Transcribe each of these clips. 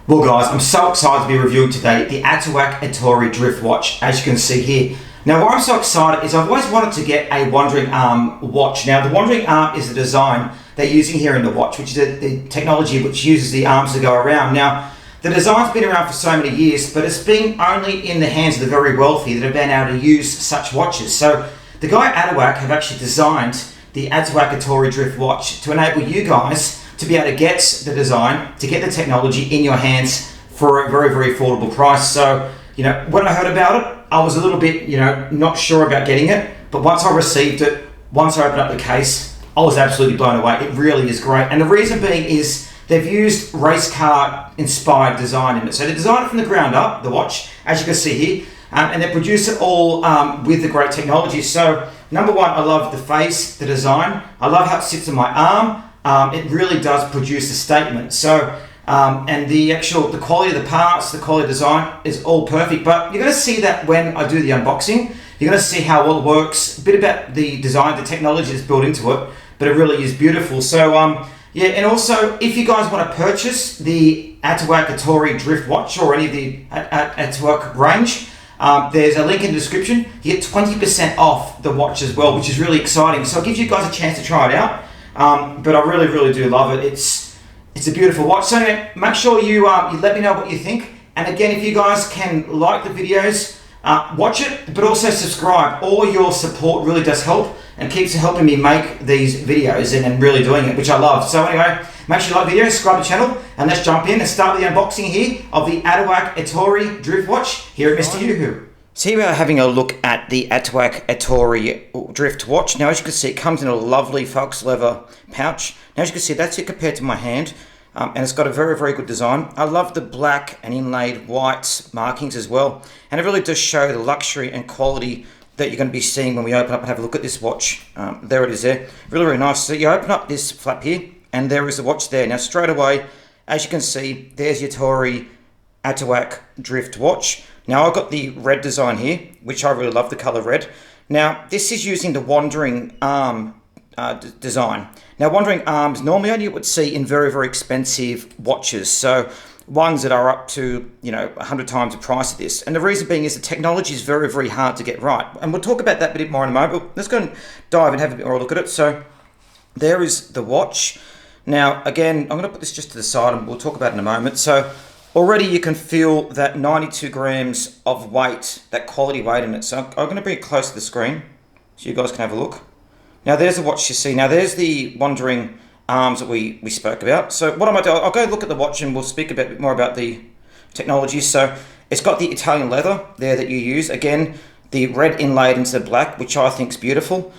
Well guys, I'm so excited to be reviewing today the Attowak Ettore Drift Watch, as you can see here. Now why I'm so excited is I've always wanted to get a wandering arm watch. Now the wandering arm is the design they're using here in the watch, which is the technology which uses the arms to go around. Now the design's been around for so many years, but it's been only in the hands of the very wealthy that have been able to use such watches. So the guy at Attowak have actually designed the Attowak Ettore Drift Watch to enable you guys to be able to get the design, to get the technology in your hands for a very, very affordable price. So, when I heard about it, I was a little bit, not sure about getting it. But once I received it, once I opened up the case, I was absolutely blown away. It really is great. And the reason being is they've used race car inspired design in it. So they designed it from the ground up, the watch, as you can see here, and they produce it all with the great technology. So number one, I love the face, the design. I love how it sits on my arm. It really does produce a statement. So, and the quality of the parts, the quality of design is all perfect. But you're going to see that when I do the unboxing. You're going to see how well it works, a bit about the design, the technology that's built into it, but it really is beautiful. So, yeah, and also if you guys want to purchase the Attowak Ettore Drift Watch or any of the Attowak range, there's a link in the description. You get 20% off the watch as well, which is really exciting. So it gives you guys a chance to try it out. But I really, really do love it. It's a beautiful watch. So anyway, make sure you let me know what you think. And again, if you guys can like the videos, watch it, but also subscribe. All your support really does help and keeps helping me make these videos and really doing it, which I love. So anyway, make sure you like the video, subscribe to the channel, and let's jump in and start the unboxing here of the Attowak Ettore Drift Watch here at MrYouWho. So here we are having a look at the Attowak Ettore Drift Watch. Now as you can see, it comes in a lovely fox leather pouch. Now as you can see, that's it compared to my hand. And it's got a very, very good design. I love the black and inlaid white markings as well. And it really does show the luxury and quality that you're going to be seeing when we open up and have a look at this watch. There it is there. Really, really nice. So you open up this flap here, and there is the watch there. Now straight away, as you can see, there's the Attowak Drift Watch. Now I've got the red design here, which I really love, the color red. Now this is using the wandering arm design. Now wandering arms normally only you would see in very, very expensive watches. So ones that are up to 100 times the price of this. And the reason being is the technology is very, very hard to get right. And we'll talk about that a bit more in a moment. But let's go and dive and have a bit more look at it. So there is the watch. Now again, I'm going to put this just to the side and we'll talk about it in a moment. So already you can feel that 92 grams of weight, that quality weight in it. So I'm going to bring it close to the screen so you guys can have a look. Now there's the watch you see. Now there's the wandering arms that we spoke about. So what I might do, I'll go look at the watch and we'll speak a bit more about the technology. So it's got the Italian leather there that you use. Again, the red inlaid into the black, which I think is beautiful.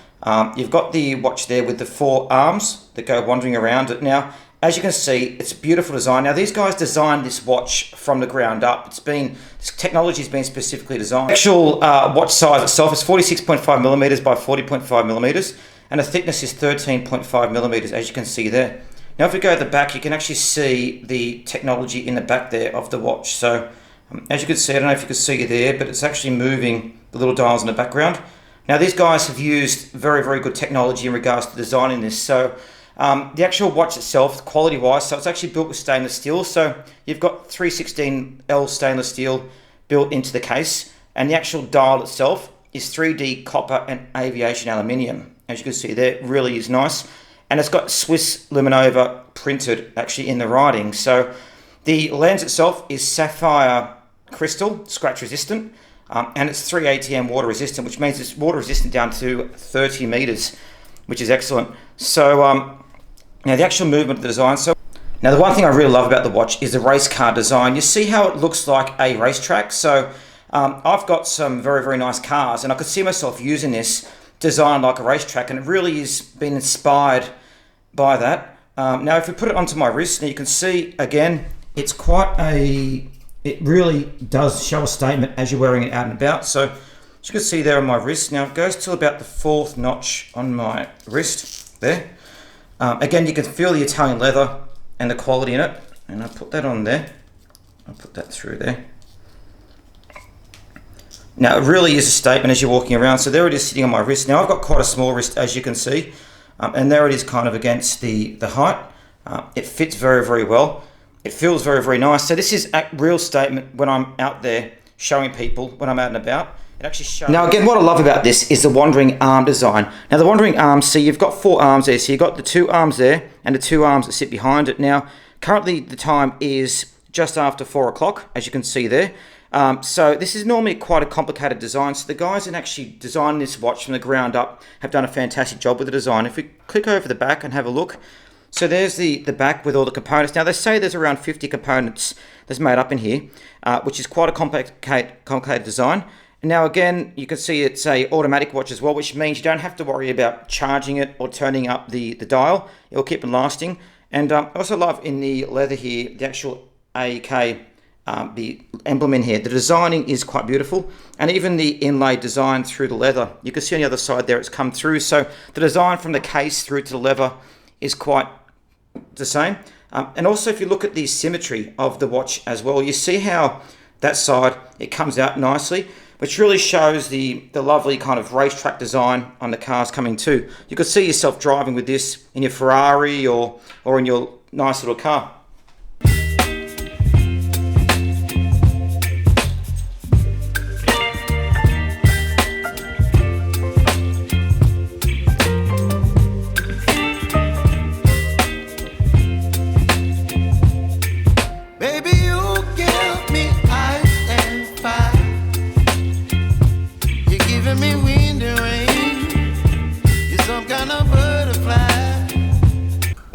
You've got the watch there with the 4 arms that go wandering around it. Now, as you can see, it's a beautiful design. Now, these guys designed this watch from the ground up. This technology has been specifically designed. The actual watch size itself is 46.5 millimeters by 40.5 millimeters, and the thickness is 13.5 millimeters, as you can see there. Now, if we go to the back, you can actually see the technology in the back there of the watch. So, as you can see, I don't know if you can see it there, but it's actually moving the little dials in the background. Now, these guys have used very, very good technology in regards to designing this. So, the actual watch itself, quality-wise, so it's actually built with stainless steel. So you've got 316L stainless steel built into the case, and the actual dial itself is 3D copper and aviation aluminium. As you can see there, it really is nice. And it's got Swiss Luminova printed actually in the writing. So the lens itself is sapphire crystal, scratch resistant, and it's 3 ATM water resistant, which means it's water resistant down to 30 meters, which is excellent. So now the actual movement of the design. So now the one thing I really love about the watch is the race car design. You see how it looks like a racetrack. So I've got some very, very nice cars, and I could see myself using this designed like a racetrack, and it really is been inspired by that. Now if we put it onto my wrist, now you can see again, it's it really does show a statement as you're wearing it out and about. So as you can see there on my wrist, now it goes to about the 4th notch on my wrist there. Again, you can feel the Italian leather and the quality in it. And I'll put that on there. I'll put that through there. Now, it really is a statement as you're walking around. So there it is sitting on my wrist. Now, I've got quite a small wrist, as you can see. And there it is kind of against the height. It fits very, very well. It feels very, very nice. So this is a real statement when I'm out there showing people, when I'm out and about. It actually shows. Now again, what I love about this is the wandering arm design. Now the wandering arms, see, you've got 4 arms there. So you've got the 2 arms there and the 2 arms that sit behind it. Now, currently the time is just after 4 o'clock, as you can see there. So this is normally quite a complicated design. So the guys that actually designed this watch from the ground up have done a fantastic job with the design. If we click over the back and have a look, so there's the back with all the components. Now they say there's around 50 components that's made up in here, which is quite a complicated design. And now again, you can see it's a automatic watch as well, which means you don't have to worry about charging it or turning up the dial. It'll keep it lasting. And I also love in the leather here, the actual AEK, the emblem in here. The designing is quite beautiful, and even the inlay design through the leather. You can see on the other side there it's come through. So the design from the case through to the leather is quite the same. And also if you look at the symmetry of the watch as well, you see how that side, it comes out nicely, which really shows the lovely kind of racetrack design on the cars coming too. You could see yourself driving with this in your Ferrari or in your nice little car.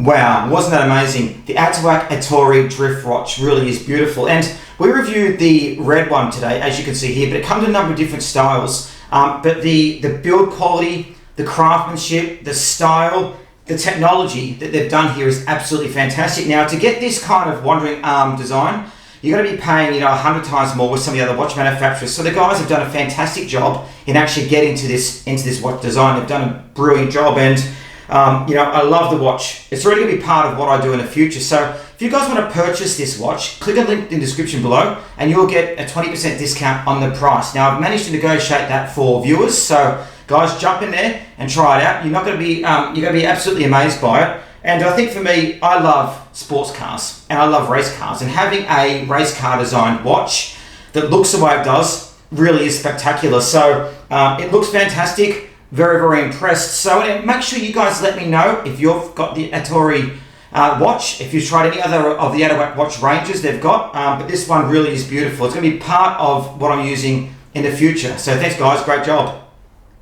Wow, wasn't that amazing? The Attowak Ettore Drift Watch really is beautiful. And we reviewed the red one today, as you can see here, but it comes in a number of different styles. But the build quality, the craftsmanship, the style, the technology that they've done here is absolutely fantastic. Now, to get this kind of wandering arm design, you're going to be paying, 100 times more with some of the other watch manufacturers. So the guys have done a fantastic job in actually getting into this watch design. They've done a brilliant job, and I love the watch. It's really going to be part of what I do in the future. So if you guys want to purchase this watch, click on the link in the description below and you'll get a 20% discount on the price. Now I've managed to negotiate that for viewers. So guys, jump in there and try it out. You're going to be absolutely amazed by it. And I think for me, I love sports cars and I love race cars, and having a race car designed watch that looks the way it does really is spectacular. So it looks fantastic. Very, very impressed. So make sure you guys let me know if you've got the Ettore watch, if you've tried any other of the Attowak watch ranges they've got, but this one really is beautiful. It's going to be part of what I'm using in the future. So thanks guys, great job.